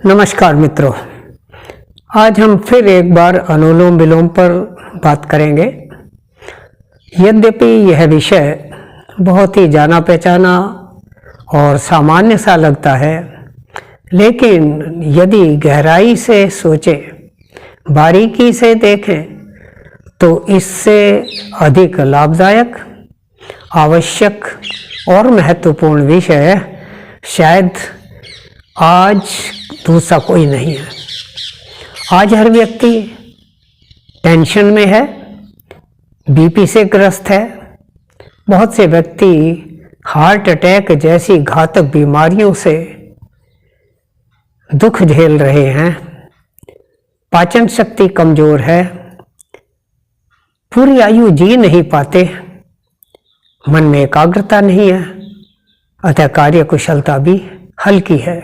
नमस्कार मित्रों, आज हम फिर एक बार अनुलोम विलोम पर बात करेंगे। यद्यपि यह विषय बहुत ही जाना पहचाना और सामान्य सा लगता है, लेकिन यदि गहराई से सोचें, बारीकी से देखें तो इससे अधिक लाभदायक, आवश्यक और महत्वपूर्ण विषय शायद आज दूसरा कोई नहीं है। आज हर व्यक्ति टेंशन में है, बीपी से ग्रस्त है। बहुत से व्यक्ति हार्ट अटैक जैसी घातक बीमारियों से दुख झेल रहे हैं। पाचन शक्ति कमजोर है, पूरी आयु जी नहीं पाते, मन में एकाग्रता नहीं है, अतः कार्य कुशलता भी हल्की है।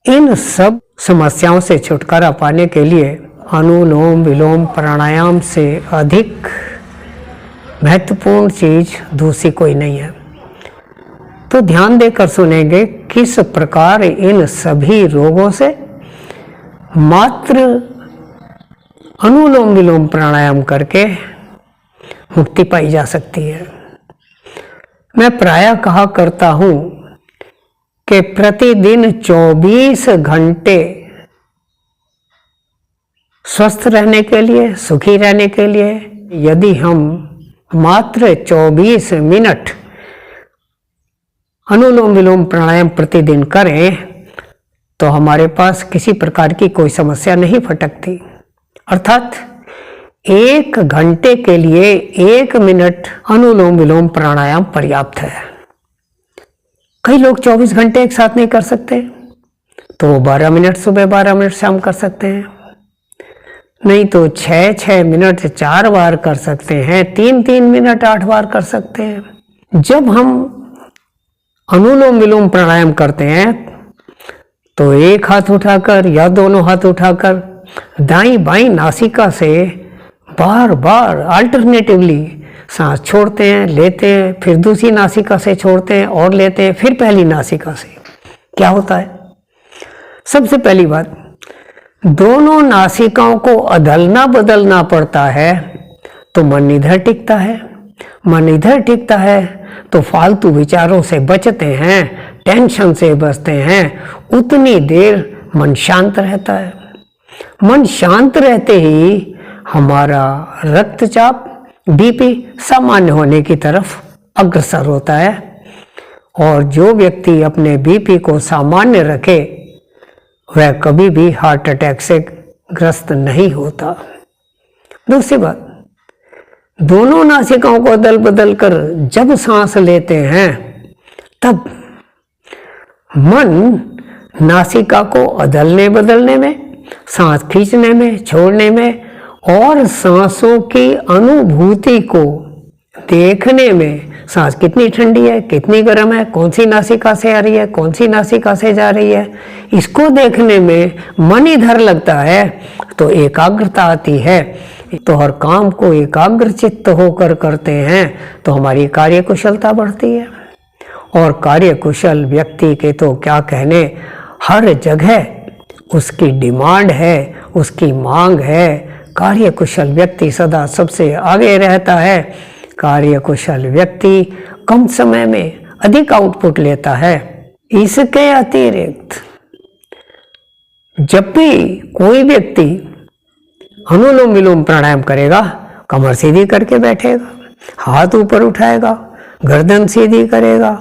इन सब समस्याओं से छुटकारा पाने के लिए अनुलोम विलोम प्राणायाम से अधिक महत्वपूर्ण चीज दूसरी कोई नहीं है। तो ध्यान देकर सुनेंगे किस प्रकार इन सभी रोगों से मात्र अनुलोम विलोम प्राणायाम करके मुक्ति पाई जा सकती है। मैं प्रायः कहा करता हूं कि प्रतिदिन 24 घंटे स्वस्थ रहने के लिए, सुखी रहने के लिए यदि हम मात्र 24 मिनट अनुलोम विलोम प्राणायाम प्रतिदिन करें तो हमारे पास किसी प्रकार की कोई समस्या नहीं फटकती। अर्थात 1 घंटे के लिए 1 मिनट अनुलोम विलोम प्राणायाम पर्याप्त है। कई लोग 24 घंटे एक साथ नहीं कर सकते, तो वो 12 मिनट सुबह, 12 मिनट शाम कर सकते हैं, नहीं तो 6-6 मिनट 4 बार कर सकते हैं, 3-3 मिनट 8 बार कर सकते हैं। जब हम अनुलोम विलोम प्राणायाम करते हैं तो एक हाथ उठाकर या दोनों हाथ उठाकर दाईं बाईं नासिका से बार बार अल्टरनेटिवली सांस छोड़ते हैं, लेते हैं, फिर दूसरी नासिका से छोड़ते हैं और लेते हैं, फिर पहली नासिका से। क्या होता है? सबसे पहली बात, दोनों नासिकाओं को अदलना बदलना पड़ता है तो मन इधर टिकता है। मन इधर टिकता है तो फालतू विचारों से बचते हैं, टेंशन से बचते हैं। उतनी देर मन शांत रहता है। मन शांत रहते ही हमारा रक्तचाप, बीपी सामान्य होने की तरफ अग्रसर होता है, और जो व्यक्ति अपने बीपी को सामान्य रखे वह कभी भी हार्ट अटैक से ग्रस्त नहीं होता। दूसरी बात, दोनों नासिकाओं को अदल बदल कर जब सांस लेते हैं तब मन नासिका को अदलने बदलने में, सांस खींचने में, छोड़ने में और सांसों की अनुभूति को देखने में, सांस कितनी ठंडी है, कितनी गर्म है, कौन सी नासिका से आ रही है, कौन सी नासिका से जा रही है, इसको देखने में मन इधर लगता है तो एकाग्रता आती है। तो हर काम को एकाग्र चित्त होकर करते हैं तो हमारी कार्य कुशलता बढ़ती है। और कार्य कुशल व्यक्ति के तो क्या कहने, हर जगह उसकी डिमांड है, उसकी मांग है। कार्य कुशल व्यक्ति सदा सबसे आगे रहता है। कार्य कुशल व्यक्ति कम समय में अधिक आउटपुट लेता है। इसके अतिरिक्त जब भी कोई व्यक्ति अनुलोम विलोम प्राणायाम करेगा, कमर सीधी करके बैठेगा, हाथ ऊपर उठाएगा, गर्दन सीधी करेगा,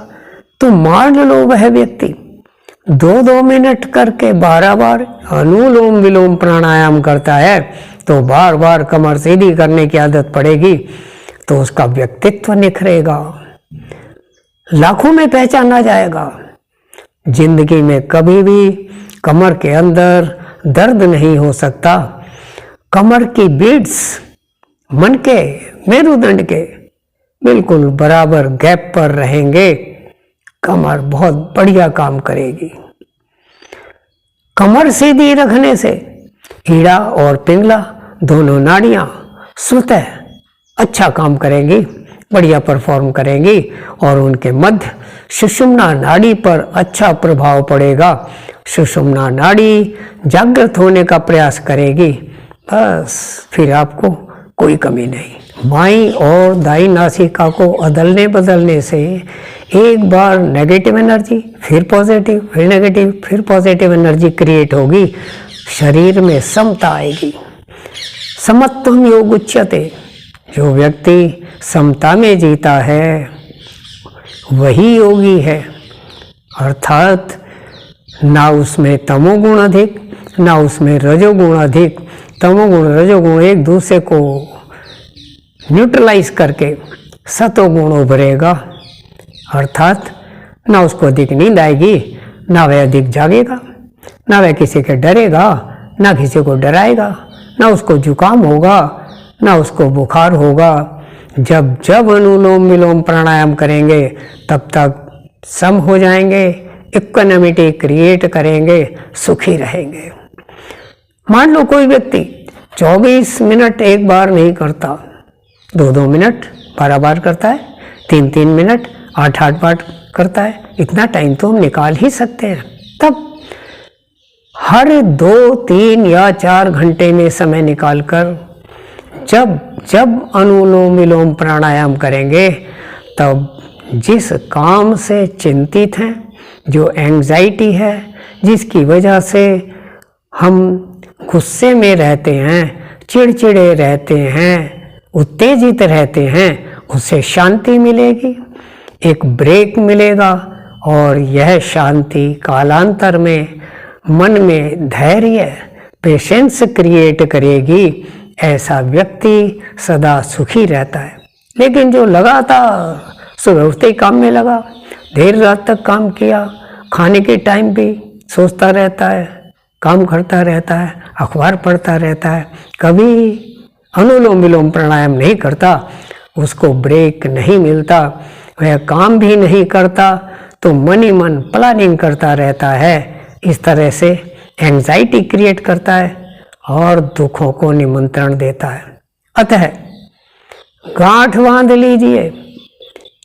तो मान लो वह व्यक्ति 2-2 मिनट करके 12 बार अनुलोम विलोम प्राणायाम करता है तो बार बार कमर सीधी करने की आदत पड़ेगी तो उसका व्यक्तित्व निखरेगा, लाखों में पहचाना जाएगा। जिंदगी में कभी भी कमर के अंदर दर्द नहीं हो सकता। कमर की बीट्स मन के, मेरुदंड के बिल्कुल बराबर गैप पर रहेंगे। कमर बहुत बढ़िया काम करेगी। कमर सीधी रखने से ईड़ा और पिंगला दोनों नाड़ियां स्वतः अच्छा काम करेंगी, बढ़िया परफॉर्म करेंगी और उनके मध्य सुषुम्ना नाड़ी पर अच्छा प्रभाव पड़ेगा। सुषुम्ना नाड़ी जागृत होने का प्रयास करेगी, बस फिर आपको कोई कमी नहीं। बाईं और दाईं नासिका को अदलने बदलने से एक बार नेगेटिव एनर्जी, फिर पॉजिटिव, फिर नेगेटिव, फिर पॉजिटिव एनर्जी क्रिएट होगी। शरीर में समता आएगी। समत्वम योग उच्यते। जो व्यक्ति समता में जीता है वही योगी है, अर्थात ना उसमें तमोगुण अधिक, ना उसमें रजोगुण अधिक। तमोगुण रजोगुण एक दूसरे को न्यूट्रलाइज करके सतोगुण उभरेगा, अर्थात ना उसको अधिक नींद आएगी, ना वह अधिक जागेगा, ना वह किसी के डरेगा, ना किसी को डराएगा, ना उसको जुकाम होगा, ना उसको बुखार होगा। जब जब अनुलोम विलोम प्राणायाम करेंगे तब तक सम हो जाएंगे, इक्विनिमिटी क्रिएट करेंगे, सुखी रहेंगे। मान लो कोई व्यक्ति 24 मिनट एक बार नहीं करता, 2-2 मिनट 12 बार करता है, 3-3 मिनट 8-8 बार करता है, इतना टाइम तो हम निकाल ही सकते हैं। तब हर 2, 3 या 4 घंटे में समय निकालकर जब जब अनुलोम विलोम प्राणायाम करेंगे तब जिस काम से चिंतित हैं, जो एंग्जाइटी है, जिसकी वजह से हम गुस्से में रहते हैं, चिड़चिड़े रहते हैं, उत्तेजित रहते हैं, उससे शांति मिलेगी, एक ब्रेक मिलेगा और यह शांति कालांतर में मन में धैर्य, पेशेंस क्रिएट करेगी। ऐसा व्यक्ति सदा सुखी रहता है। लेकिन जो लगातार सुबह उठते ही काम में लगा, देर रात तक काम किया, खाने के टाइम भी सोचता रहता है, काम करता रहता है, अखबार पढ़ता रहता है, कभी अनुलोम विलोम प्राणायाम नहीं करता, उसको ब्रेक नहीं मिलता, वह काम भी नहीं करता, तो मन ही मन प्लानिंग करता रहता है। इस तरह से एंग्जाइटी क्रिएट करता है और दुखों को निमंत्रण देता है। अतः गांठ बांध लीजिए,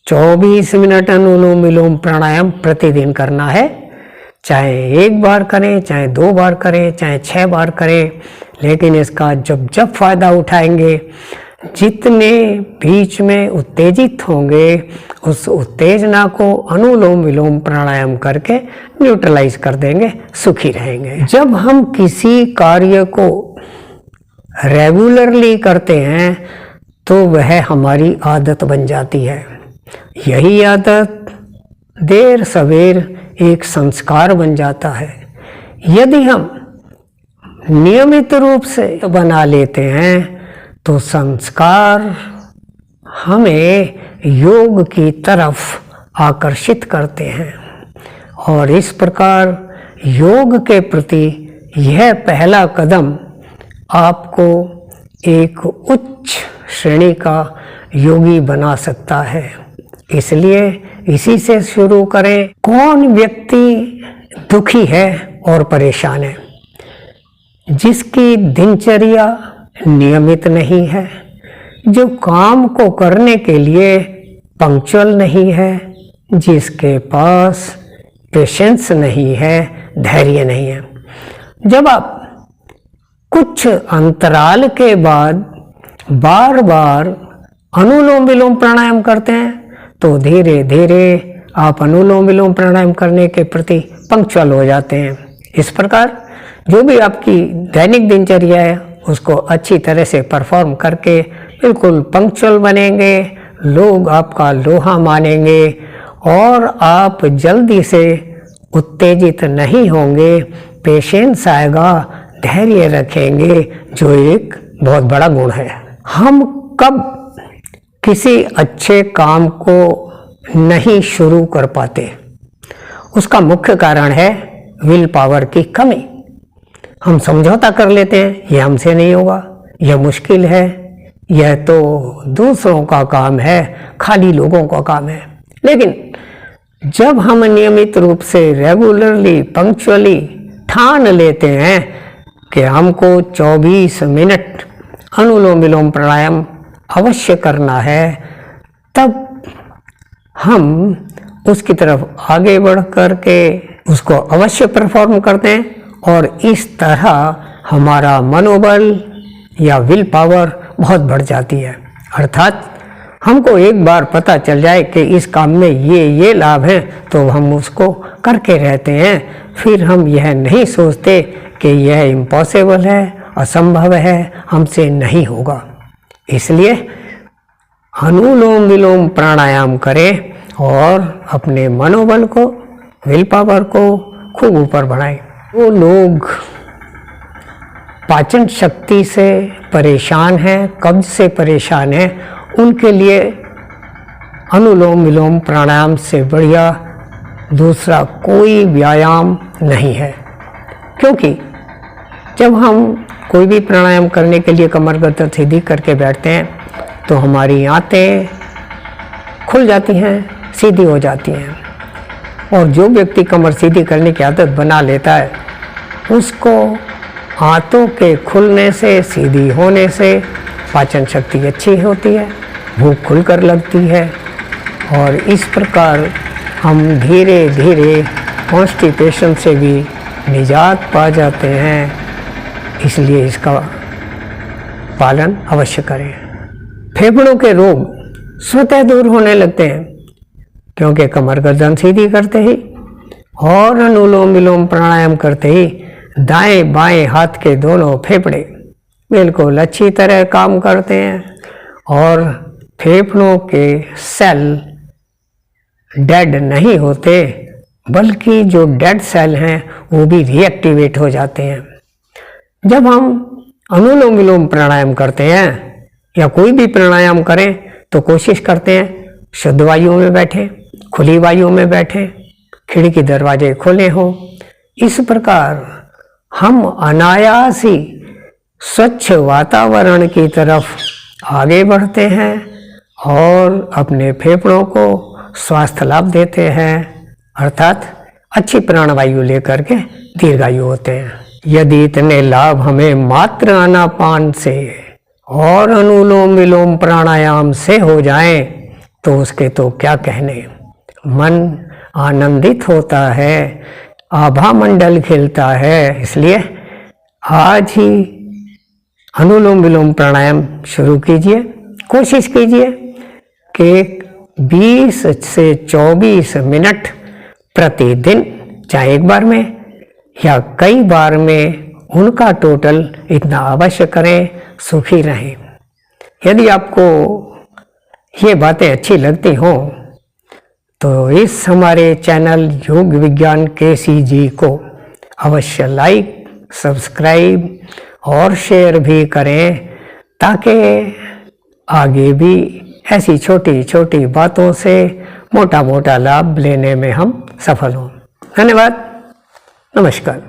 24 मिनट अनुलोम विलोम प्राणायाम प्रतिदिन करना है। चाहे 1 बार करें, चाहे 2 बार करें, चाहे 6 बार करें, लेकिन इसका जब जब फायदा उठाएंगे, जितने बीच में उत्तेजित होंगे उस उत्तेजना को अनुलोम विलोम प्राणायाम करके न्यूट्रलाइज कर देंगे, सुखी रहेंगे। जब हम किसी कार्य को रेगुलरली करते हैं तो वह हमारी आदत बन जाती है। यही आदत देर सवेर एक संस्कार बन जाता है। यदि हम नियमित रूप से बना लेते हैं तो संस्कार हमें योग की तरफ आकर्षित करते हैं और इस प्रकार योग के प्रति यह पहला कदम आपको एक उच्च श्रेणी का योगी बना सकता है। इसलिए इसी से शुरू करें। कौन व्यक्ति दुखी है और परेशान है? जिसकी दिनचर्या नियमित नहीं है, जो काम को करने के लिए पंक्चुअल नहीं है, जिसके पास पेशेंस नहीं है, धैर्य नहीं है। जब आप कुछ अंतराल के बाद बार बार अनुलोम विलोम प्राणायाम करते हैं तो धीरे धीरे आप अनुलोम विलोम प्राणायाम करने के प्रति पंक्चुअल हो जाते हैं। इस प्रकार जो भी आपकी दैनिक दिनचर्या है उसको अच्छी तरह से परफॉर्म करके बिल्कुल पंक्चुअल बनेंगे, लोग आपका लोहा मानेंगे और आप जल्दी से उत्तेजित नहीं होंगे, पेशेंस आएगा, धैर्य रखेंगे, जो एक बहुत बड़ा गुण है। हम कब किसी अच्छे काम को नहीं शुरू कर पाते, उसका मुख्य कारण है विल पावर की कमी। हम समझौता कर लेते हैं, यह हमसे नहीं होगा, यह मुश्किल है, यह तो दूसरों का काम है, खाली लोगों का काम है। लेकिन जब हम नियमित रूप से रेगुलरली पंक्चुअली ठान लेते हैं कि हमको 24 मिनट अनुलोम विलोम प्राणायाम अवश्य करना है, तब हम उसकी तरफ आगे बढ़ कर के उसको अवश्य परफॉर्म करते हैं और इस तरह हमारा मनोबल या विल पावर बहुत बढ़ जाती है। अर्थात हमको एक बार पता चल जाए कि इस काम में ये लाभ हैं तो हम उसको करके रहते हैं। फिर हम यह नहीं सोचते कि यह इम्पॉसिबल है, असंभव है, हमसे नहीं होगा। इसलिए अनुलोम विलोम प्राणायाम करें और अपने मनोबल को, विल पावर को खूब ऊपर बढ़ाएं। वो लोग पाचन शक्ति से परेशान हैं, कब्ज से परेशान हैं, उनके लिए अनुलोम विलोम प्राणायाम से बढ़िया दूसरा कोई व्यायाम नहीं है। क्योंकि जब हम कोई भी प्राणायाम करने के लिए कमर गर्दन सीधी करके बैठते हैं तो हमारी आंतें खुल जाती हैं, सीधी हो जाती हैं। और जो व्यक्ति कमर सीधी करने की आदत बना लेता है उसको आंतों के खुलने से, सीधी होने से पाचन शक्ति अच्छी होती है, भूख खुलकर लगती है और इस प्रकार हम धीरे धीरे कॉन्स्टिपेशन से भी निजात पा जाते हैं। इसलिए इसका पालन अवश्य करें। फेफड़ों के रोग स्वतः दूर होने लगते हैं क्योंकि कमर गर्दन सीधी करते ही और अनुलोम विलोम प्राणायाम करते ही दाएं बाएं हाथ के दोनों फेफड़े बिल्कुल अच्छी तरह काम करते हैं और फेफड़ों के सेल डेड नहीं होते, बल्कि जो डेड सेल हैं वो भी रीएक्टिवेट हो जाते हैं। जब हम अनुलोम विलोम प्राणायाम करते हैं या कोई भी प्राणायाम करें तो कोशिश करते हैं शुद्ध वायु में बैठें, खुली वायु में बैठें, खिड़की दरवाजे खुले हों। इस प्रकार हम अनायास ही स्वच्छ वातावरण की तरफ आगे बढ़ते हैं और अपने फेफड़ों को स्वास्थ्य लाभ देते हैं, अर्थात अच्छी प्राणवायु लेकर के दीर्घायु होते हैं। यदि इतने लाभ हमें मात्र आनापान से और अनुलोम विलोम प्राणायाम से हो जाएं तो उसके तो क्या कहने। मन आनंदित होता है, आभा मंडल खिलता है। इसलिए आज ही अनुलोम विलोम प्राणायाम शुरू कीजिए। कोशिश कीजिए कि 20 से 24 मिनट प्रतिदिन, चाहे एक बार में या कई बार में, उनका टोटल इतना अवश्य करें, सुखी रहें। यदि आपको ये बातें अच्छी लगती हों तो इस हमारे चैनल योग विज्ञान KCG को अवश्य लाइक, सब्सक्राइब और शेयर भी करें ताकि आगे भी ऐसी छोटी छोटी बातों से मोटा मोटा लाभ लेने में हम सफल हों। धन्यवाद। नमस्कार।